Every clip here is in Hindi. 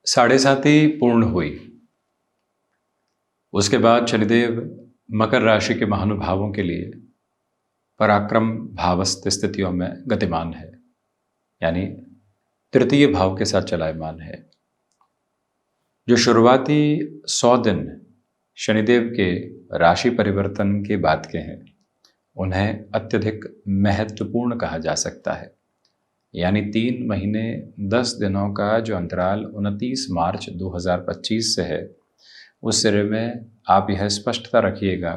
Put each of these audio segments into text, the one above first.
साढ़े साती पूर्ण हुई। उसके बाद शनिदेव मकर राशि के महानुभावों के लिए पराक्रम भावस्थ स्थितियों में गतिमान है, यानी तृतीय भाव के साथ चलायमान है। जो शुरुआती 100 दिन शनिदेव के राशि परिवर्तन के बाद के हैं, उन्हें अत्यधिक महत्वपूर्ण कहा जा सकता है। यानी 3 महीने 10 दिनों का जो अंतराल 29 मार्च 2025 से है, उस सिरे में आप यह स्पष्टता रखिएगा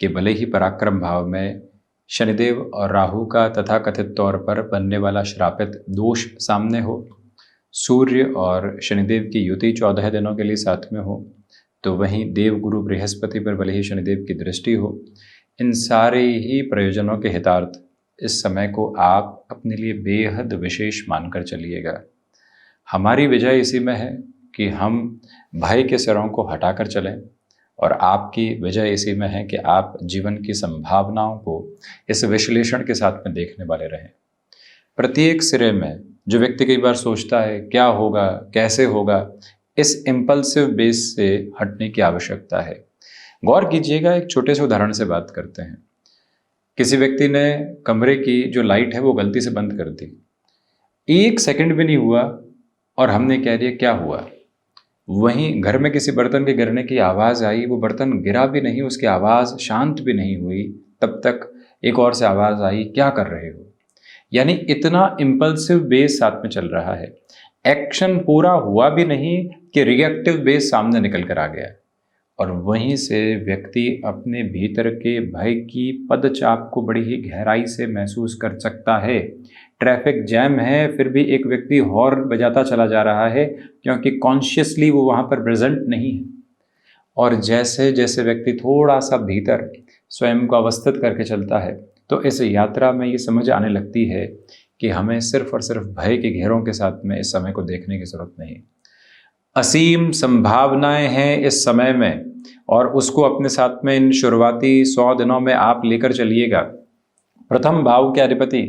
कि भले ही पराक्रम भाव में शनिदेव और राहु का तथाकथित तौर पर बनने वाला श्रापित दोष सामने हो, सूर्य और शनिदेव की युति 14 दिनों के लिए साथ में हो, तो वहीं देव गुरु बृहस्पति पर भले ही शनिदेव की दृष्टि हो, इन सारे ही प्रयोजनों के हितार्थ इस समय को आप अपने लिए बेहद विशेष मानकर चलिएगा। हमारी विजय इसी में है कि हम भय के सिरों को हटाकर चलें, और आपकी विजय इसी में है कि आप जीवन की संभावनाओं को इस विश्लेषण के साथ में देखने वाले रहें। प्रत्येक सिरे में जो व्यक्ति कई बार सोचता है क्या होगा, कैसे होगा, इस इम्पल्सिव बेस से हटने की आवश्यकता है। गौर कीजिएगा, एक छोटे से उदाहरण से बात करते हैं। किसी व्यक्ति ने कमरे की जो लाइट है वो गलती से बंद कर दी, 1 सेकंड भी नहीं हुआ और हमने कह दिया क्या हुआ। वहीं घर में किसी बर्तन के गिरने की आवाज़ आई, वो बर्तन गिरा भी नहीं, उसकी आवाज़ शांत भी नहीं हुई, तब तक एक और से आवाज़ आई क्या कर रहे हो। यानी इतना इम्पल्सिव बेस साथ में चल रहा है। एक्शन पूरा हुआ भी नहीं कि रिएक्टिव बेस सामने निकल कर आ गया, और वहीं से व्यक्ति अपने भीतर के भय की पदचाप को बड़ी ही गहराई से महसूस कर सकता है। ट्रैफिक जैम है, फिर भी एक व्यक्ति हॉर्न बजाता चला जा रहा है क्योंकि कॉन्शियसली वो वहाँ पर प्रेजेंट नहीं है। और जैसे जैसे व्यक्ति थोड़ा सा भीतर स्वयं को अवस्थित करके चलता है, तो इस यात्रा में ये समझ आने लगती है कि हमें सिर्फ और सिर्फ भय के घेरों के साथ में इस समय को देखने की ज़रूरत नहीं। असीम संभावनाएं हैं इस समय में, और उसको अपने साथ में इन शुरुआती 100 दिनों में आप लेकर चलिएगा। प्रथम भाव के अधिपति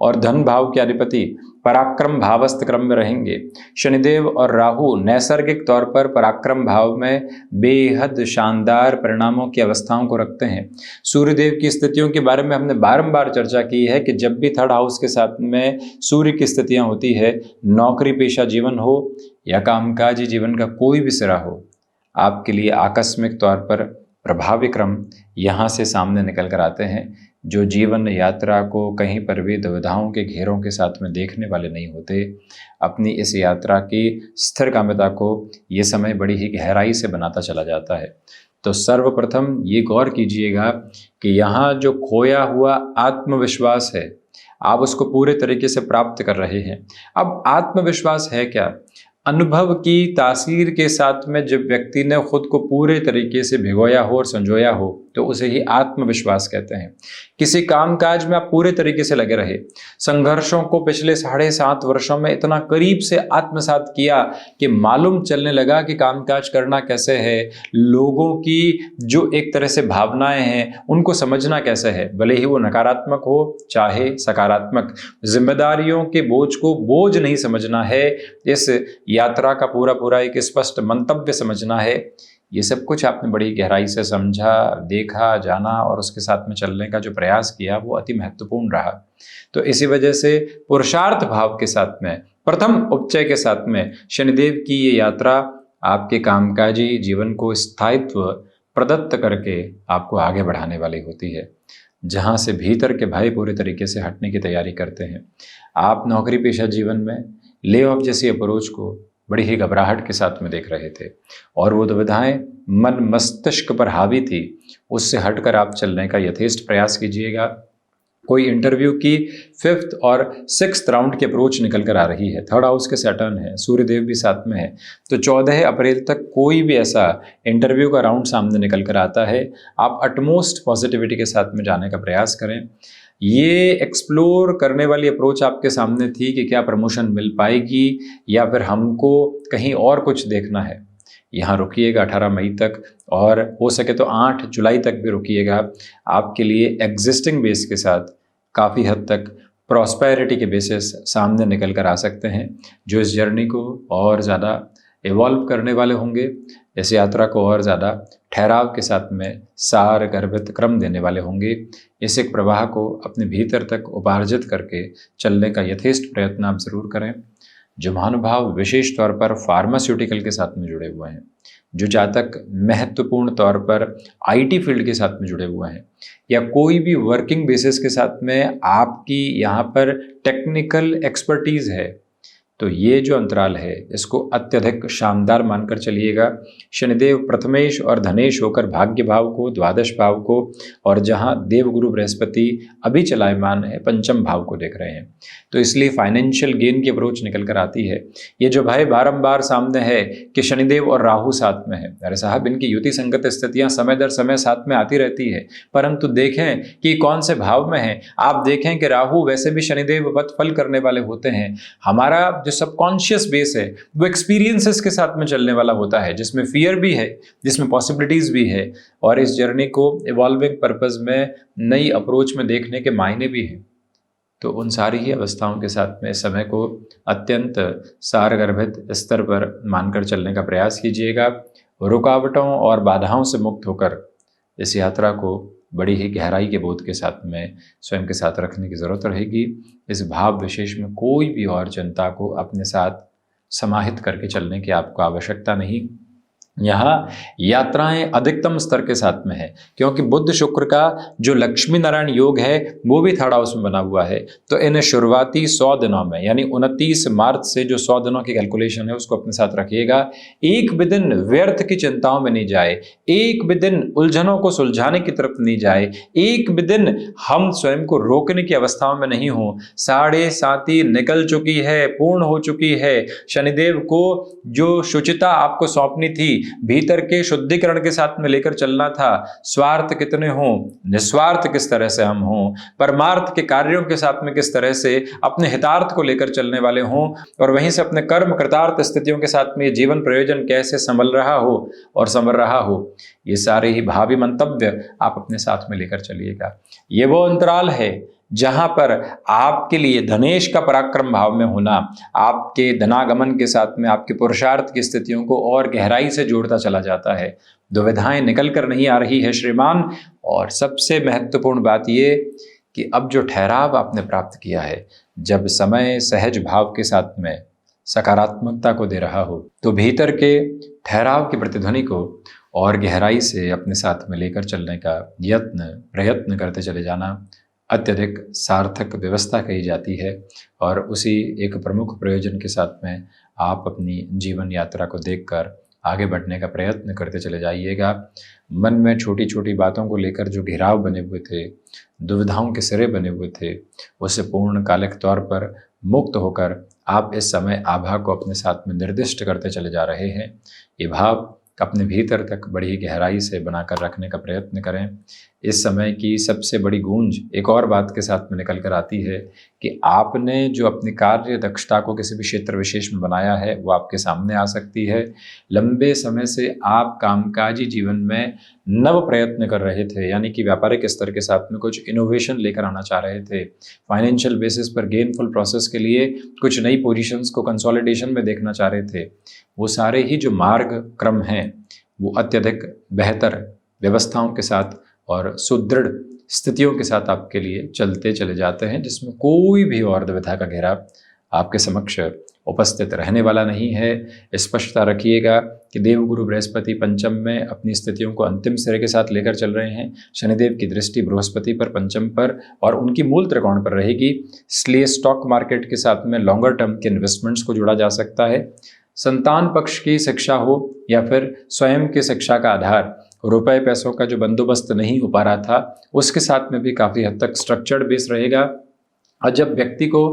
और धन भाव के अधिपति पराक्रम भावस्थ क्रम में रहेंगे। शनिदेव और राहु नैसर्गिक तौर पर पराक्रम भाव में बेहद शानदार परिणामों की अवस्थाओं को रखते हैं। सूर्यदेव की स्थितियों के बारे में हमने बारंबार चर्चा की है कि जब भी 3rd हाउस के साथ में सूर्य की स्थितियां होती है, नौकरी पेशा जीवन हो या कामकाजी जीवन का कोई भी सिरा हो, आपके लिए आकस्मिक तौर पर प्रभावी क्रम यहाँ से सामने निकल कर आते हैं, जो जीवन यात्रा को कहीं पर भी दुविधाओं के घेरों के साथ में देखने वाले नहीं होते। अपनी इस यात्रा की स्थिरकामिता को ये समय बड़ी ही गहराई से बनाता चला जाता है। तो सर्वप्रथम ये गौर कीजिएगा कि यहाँ जो खोया हुआ आत्मविश्वास है, आप उसको पूरे तरीके से प्राप्त कर रहे हैं। अब आत्मविश्वास है क्या? अनुभव की तासीर के साथ में जब व्यक्ति ने खुद को पूरे तरीके से भिगोया हो और संजोया हो, तो उसे ही आत्मविश्वास कहते हैं। किसी कामकाज में आप पूरे तरीके से लगे रहे, संघर्षों को पिछले 7.5 वर्षों में इतना करीब से आत्मसात किया कि मालूम चलने लगा कि कामकाज करना कैसे है, लोगों की जो एक तरह से भावनाएं हैं उनको समझना कैसे है, भले ही वो नकारात्मक हो चाहे सकारात्मक। जिम्मेदारियों के बोझ को बोझ नहीं समझना है, इस यात्रा का पूरा पूरा एक स्पष्ट मंतव्य समझना है। ये सब कुछ आपने बड़ी गहराई से समझा, देखा, जाना और उसके साथ में चलने का जो प्रयास किया वो अति महत्वपूर्ण रहा। तो इसी वजह से पुरुषार्थ भाव के साथ में, प्रथम उपचय के साथ में शनिदेव की ये यात्रा आपके कामकाजी जीवन को स्थायित्व प्रदत्त करके आपको आगे बढ़ाने वाली होती है, जहाँ से भीतर के भय पूरे तरीके से हटने की तैयारी करते हैं। आप नौकरी पेशा जीवन में ले ऑफ जैसी अप्रोच को बड़ी ही घबराहट के साथ में देख रहे थे, और वो दुविधाएं मन मस्तिष्क पर हावी थी, उससे हटकर आप चलने का यथेष्ट प्रयास कीजिएगा। कोई इंटरव्यू की 5th और 6th राउंड की अप्रोच निकल कर आ रही है, 3rd हाउस के सैटर्न है, सूर्यदेव भी साथ में है, तो 14 अप्रैल तक कोई भी ऐसा इंटरव्यू का राउंड सामने निकल कर आता है, आप अटमोस्ट पॉजिटिविटी के साथ में जाने का प्रयास करें। ये एक्सप्लोर करने वाली अप्रोच आपके सामने थी कि क्या प्रमोशन मिल पाएगी या फिर हमको कहीं और कुछ देखना है। यहाँ रुकिएगा 18 मई तक, और हो सके तो 8 जुलाई तक भी रुकिएगा। आपके लिए एग्जिस्टिंग बेस के साथ काफ़ी हद तक प्रॉस्पेरिटी के बेसिस सामने निकल कर आ सकते हैं, जो इस जर्नी को और ज़्यादा इवॉल्व करने वाले होंगे। इस यात्रा को और ज़्यादा ठहराव के साथ में सार गर्भित क्रम देने वाले होंगे। इस एक प्रवाह को अपने भीतर तक उपार्जित करके चलने का यथेष्ट प्रयत्न आप ज़रूर करें। जो महानुभाव विशेष तौर पर फार्मास्यूटिकल के साथ में जुड़े हुए हैं, जो जातक महत्वपूर्ण तौर पर आईटी फील्ड के साथ में जुड़े हुए हैं, या कोई भी वर्किंग बेसिस के साथ में आपकी यहाँ पर टेक्निकल एक्सपर्टीज़ है, तो ये जो अंतराल है इसको अत्यधिक शानदार मानकर चलिएगा। शनिदेव प्रथमेश और धनेश होकर भाग्य भाव को, द्वादश भाव को, और जहाँ देवगुरु बृहस्पति अभी चलायमान है पंचम भाव को देख रहे हैं, तो इसलिए फाइनेंशियल गेन की अप्रोच निकल कर आती है। ये जो भय बारंबार सामने है कि शनिदेव और राहु साथ में है, अरे साहब इनकी युति संगत स्थितियां समय दर समय साथ में आती रहती है, परंतु देखें कि कौन से भाव में है। आप देखें कि राहु वैसे भी शनिदेव वत फल करने वाले होते हैं। हमारा जो सबकॉन्शियस बेस है वो एक्सपीरियंसेस के साथ में चलने वाला होता है, जिसमें फियर भी है, जिसमें पॉसिबिलिटीज भी है, और इस जर्नी को इवॉल्विंग पर्पस में नई अप्रोच में देखने के मायने भी हैं। तो उन सारी ही अवस्थाओं के साथ में समय को अत्यंत सारगर्भित स्तर पर मानकर चलने का प्रयास कीजिएगा। रुकावटों और बाधाओं से मुक्त होकर इस यात्रा को बड़ी ही गहराई के बोध के साथ में स्वयं के साथ रखने की ज़रूरत रहेगी। इस भाव विशेष में कोई भी और चिंता को अपने साथ समाहित करके चलने की आपको आवश्यकता नहीं। यहाँ यात्राएं अधिकतम स्तर के साथ में है, क्योंकि बुध शुक्र का जो लक्ष्मी नारायण योग है वो भी थर्ड हाउस में बना हुआ है। तो इन शुरुआती 100 दिनों में, यानी 29 मार्च से जो 100 दिनों की कैलकुलेशन है उसको अपने साथ रखिएगा। एक भी दिन व्यर्थ की चिंताओं में नहीं जाए, एक भी दिन उलझनों को सुलझाने की तरफ नहीं जाए, एक भी दिन हम स्वयं को रोकने की अवस्थाओं में नहीं हो। 7.5 निकल चुकी है, पूर्ण हो चुकी है। शनिदेव को जो शुचिता आपको सौंपनी थी, भीतर के शुद्धिकरण के साथ में लेकर चलना था। स्वार्थ कितने हों, निस्वार्थ किस तरह से हम हों, परमार्थ के कार्यों के साथ में किस तरह से अपने हितार्थ को लेकर चलने वाले हों, और वहीं से अपने कर्म कृतार्थ स्थितियों के साथ में जीवन प्रयोजन कैसे संभल रहा हो और संभल रहा हो, ये सारे ही भावी मंतव्य आप अपने साथ में लेकर चलिएगा। ये वो अंतराल है जहां पर आपके लिए धनेश का पराक्रम भाव में होना आपके धनागमन के साथ में आपके पुरुषार्थ की स्थितियों को और गहराई से जोड़ता चला जाता है। दुविधाएं निकल कर नहीं आ रही है श्रीमान। और सबसे महत्वपूर्ण बात ये कि अब जो ठहराव आपने प्राप्त किया है, जब समय सहज भाव के साथ में सकारात्मकता को दे रहा हो, तो भीतर के ठहराव की प्रतिध्वनि को और गहराई से अपने साथ में लेकर चलने का प्रयत्न करते चले जाना अत्यधिक सार्थक व्यवस्था कही जाती है। और उसी एक प्रमुख प्रयोजन के साथ में आप अपनी जीवन यात्रा को देखकर आगे बढ़ने का प्रयत्न करते चले जाइएगा। मन में छोटी छोटी बातों को लेकर जो घिराव बने हुए थे, दुविधाओं के सिरे बने हुए थे, उससे पूर्णकालिक तौर पर मुक्त होकर आप इस समय आभा को अपने साथ में निर्दिष्ट करते चले जा रहे हैं। ये भाव अपने भीतर तक बड़ी गहराई से बनाकर रखने का प्रयत्न करें। इस समय की सबसे बड़ी गूंज एक और बात के साथ में निकल कर आती है कि आपने जो अपनी कार्य दक्षता को किसी भी क्षेत्र विशेष में बनाया है वो आपके सामने आ सकती है। लंबे समय से आप कामकाजी जीवन में नव प्रयत्न कर रहे थे, यानी कि व्यापारिक स्तर के साथ में कुछ इनोवेशन लेकर आना चाह रहे थे, फाइनेंशियल बेसिस पर गेनफुल प्रोसेस के लिए कुछ नई पोजीशंस को कंसोलिडेशन में देखना चाह रहे थे। वो सारे ही जो मार्ग क्रम हैं वो अत्यधिक बेहतर व्यवस्थाओं के साथ और सुदृढ़ स्थितियों के साथ आपके लिए चलते चले जाते हैं, जिसमें कोई भी और दुविधा का घेरा आपके समक्ष उपस्थित रहने वाला नहीं है। स्पष्टता रखिएगा कि देवगुरु बृहस्पति पंचम में अपनी स्थितियों को अंतिम सिरे के साथ लेकर चल रहे हैं। शनिदेव की दृष्टि बृहस्पति पर पंचम पर और उनकी मूल त्रिकोण पर रहेगी, इसलिए स्टॉक मार्केट के साथ में लॉन्गर टर्म के इन्वेस्टमेंट्स को जोड़ा जा सकता है। संतान पक्ष की शिक्षा हो या फिर स्वयं की शिक्षा का आधार, रुपए पैसों का जो बंदोबस्त नहीं हो पा रहा था, उसके साथ में भी काफ़ी हद तक स्ट्रक्चर्ड बेस रहेगा। और जब व्यक्ति को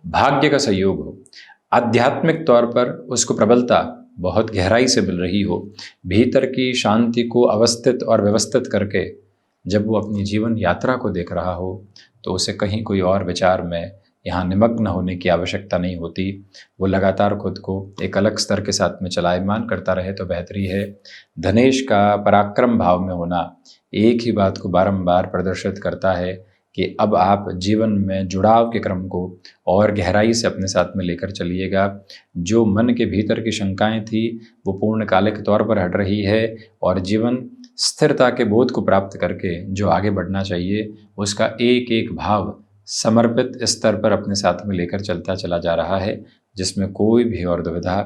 भाग्य का सहयोग हो, आध्यात्मिक तौर पर उसको प्रबलता बहुत गहराई से मिल रही हो, भीतर की शांति को अवस्थित और व्यवस्थित करके जब वो अपनी जीवन यात्रा को देख रहा हो, तो उसे कहीं कोई और विचार में यहाँ निमग्न होने की आवश्यकता नहीं होती। वो लगातार खुद को एक अलग स्तर के साथ में चलायमान करता रहे तो बेहतरी है। धनेश का पराक्रम भाव में होना एक ही बात को बारंबार प्रदर्शित करता है कि अब आप जीवन में जुड़ाव के क्रम को और गहराई से अपने साथ में लेकर चलिएगा। जो मन के भीतर की शंकाएं थी वो पूर्णकालिक तौर पर हट रही है और जीवन स्थिरता के बोध को प्राप्त करके जो आगे बढ़ना चाहिए उसका एक एक भाव समर्पित स्तर पर अपने साथ में लेकर चलता चला जा रहा है, जिसमें कोई भी और दुविधा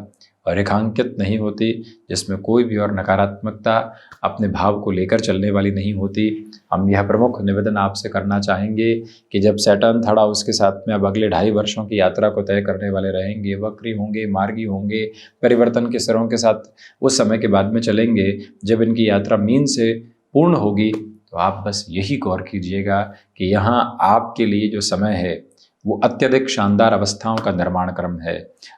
रेखांकित नहीं होती, जिसमें कोई भी और नकारात्मकता अपने भाव को लेकर चलने वाली नहीं होती। हम यह प्रमुख निवेदन आपसे करना चाहेंगे कि जब सैटर्न थर्ड हाउस के साथ में अब अगले 2.5 वर्षों की यात्रा को तय करने वाले रहेंगे, वक्री होंगे, मार्गी होंगे, परिवर्तन के सिरों के साथ उस समय के बाद में चलेंगे जब इनकी यात्रा मीन से पूर्ण होगी, तो आप बस यही गौर कीजिएगा कि यहाँ आपके लिए जो समय है वो अत्यधिक शानदार अवस्थाओं का निर्माण क्रम है।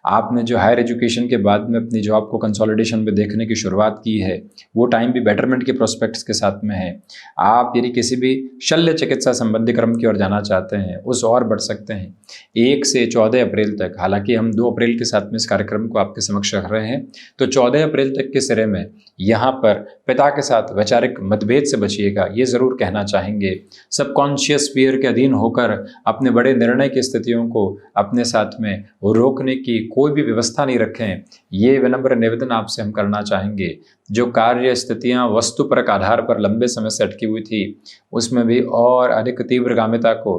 आपने जो हायर एजुकेशन के बाद में अपनी जॉब को कंसोलिडेशन में देखने की शुरुआत की है, वो टाइम भी बेटरमेंट के प्रोस्पेक्ट्स के साथ में है। आप यदि किसी भी शल्य चिकित्सा संबंधी क्रम की ओर जाना चाहते हैं, उस और बढ़ सकते हैं 1 से 14 अप्रैल तक। हालांकि हम 2 अप्रैल के साथ में इस कार्यक्रम को आपके समक्ष रख रहे हैं, तो 14 अप्रैल तक के सिरे में यहाँ पर पिता के साथ वैचारिक मतभेद से बचिएगा, ये ज़रूर कहना चाहेंगे। सबकॉन्शियस फियर के अधीन होकर अपने बड़े निर्णय की स्थितियों को अपने साथ में रोकने की कोई भी व्यवस्था नहीं रखें, ये विनम्र निवेदन आपसे हम करना चाहेंगे। जो कार्य स्थितियां वस्तुपरक आधार पर लंबे समय से अटकी हुई थी, उसमें भी और अधिक तीव्रगामिता को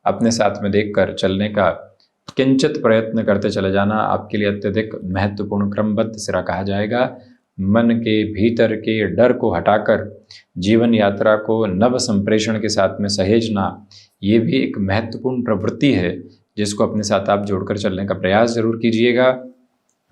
अपने साथ में देखकर चलने का किंचित प्रयत्न करते चले जाना आपके लिए अत्यधिक महत्वपूर्ण क्रमबद्ध सिरा कहा जाएगा। मन के भीतर के डर को हटाकर जीवन यात्रा को नव संप्रेषण के साथ में सहेजना, ये भी एक महत्वपूर्ण प्रवृत्ति है जिसको अपने साथ आप जोड़कर चलने का प्रयास जरूर कीजिएगा।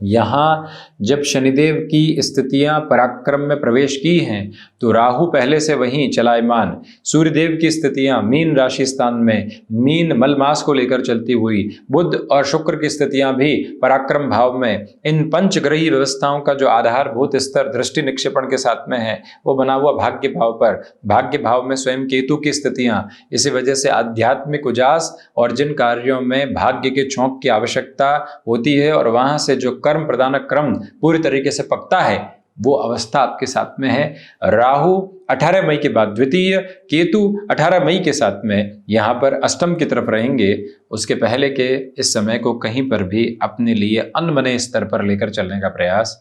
यहाँ जब शनिदेव की स्थितियां पराक्रम में प्रवेश की हैं तो राहु पहले से वहीं चलायमान, सूर्यदेव की स्थितियां मीन राशि स्थान में मीन मलमास को लेकर चलती हुई, बुध और शुक्र की स्थितियां भी पराक्रम भाव में, इन पंचग्रही व्यवस्थाओं का जो आधारभूत स्तर दृष्टि निक्षेपण के साथ में है वो बना हुआ भाग्य भाव पर, भाग्य भाव में स्वयं केतु की स्थितियां, इसी वजह से आध्यात्मिक उजास और जिन कार्यों में भाग्य के छौंक की आवश्यकता होती है और वहां से जो कर्म प्रदानक क्रम पूरी तरीके से पकता है, वो अवस्था आपके साथ में है। राहु 18 मई के बाद द्वितीय, केतु 18 मई के साथ में यहाँ पर अष्टम की तरफ रहेंगे। उसके पहले के इस समय को कहीं पर भी अपने लिए अनमने स्तर पर लेकर चलने का प्रयास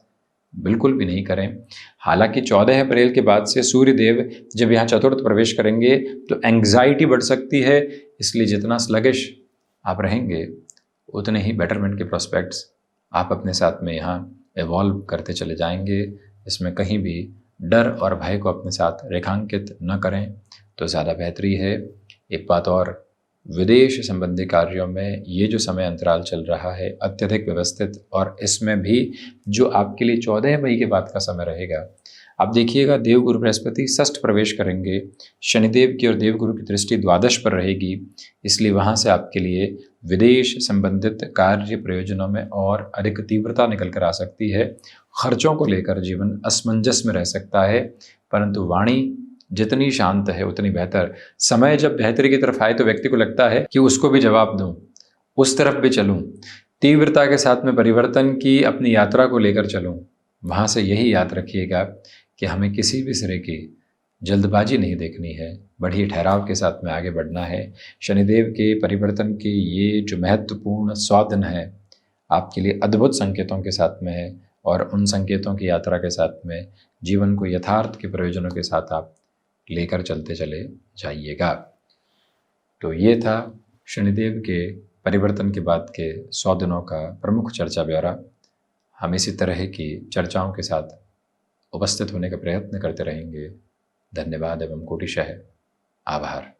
बिल्कुल भी नहीं करें। हालांकि 14 अप्रैल के बाद से सूर्यदेव जब यहाँ चतुर्थ प्रवेश करेंगे तो एंग्जाइटी बढ़ सकती है, इसलिए जितना स्लगिश आप रहेंगे उतने ही बेटरमेंट के प्रोस्पेक्ट्स आप अपने साथ में यहाँ एवॉल्व करते चले जाएंगे। इसमें कहीं भी डर और भय को अपने साथ रेखांकित न करें तो ज़्यादा बेहतरी है। एक बात और, विदेश संबंधी कार्यों में ये जो समय अंतराल चल रहा है अत्यधिक व्यवस्थित, और इसमें भी जो आपके लिए 14 मई के बाद का समय रहेगा, आप देखिएगा देवगुरु बृहस्पति षष्ठ प्रवेश करेंगे, शनिदेव की और देवगुरु की दृष्टि द्वादश पर रहेगी, इसलिए वहाँ से आपके लिए विदेश संबंधित कार्य प्रयोजनों में और अधिक तीव्रता निकल कर आ सकती है। खर्चों को लेकर जीवन असमंजस में रह सकता है, परंतु वाणी जितनी शांत है उतनी बेहतर। समय जब बेहतरी की तरफ आए तो व्यक्ति को लगता है कि उसको भी जवाब दूं, उस तरफ भी चलूं, तीव्रता के साथ में परिवर्तन की अपनी यात्रा को लेकर चलूं। वहाँ से यही याद रखिएगा कि हमें किसी भी तरह की जल्दबाजी नहीं देखनी है, बड़ी ठहराव के साथ में आगे बढ़ना है। शनिदेव के परिवर्तन के ये जो महत्वपूर्ण 100 दिन है आपके लिए अद्भुत संकेतों के साथ में है, और उन संकेतों की यात्रा के साथ में जीवन को यथार्थ के प्रयोजनों के साथ आप लेकर चलते चले जाइएगा। तो ये था शनिदेव के परिवर्तन के बाद के 100 दिनों का प्रमुख चर्चा ब्यौरा। हम इसी तरह की चर्चाओं के साथ उपस्थित होने का प्रयत्न करते रहेंगे। धन्यवाद एवं कोटिशः आभार।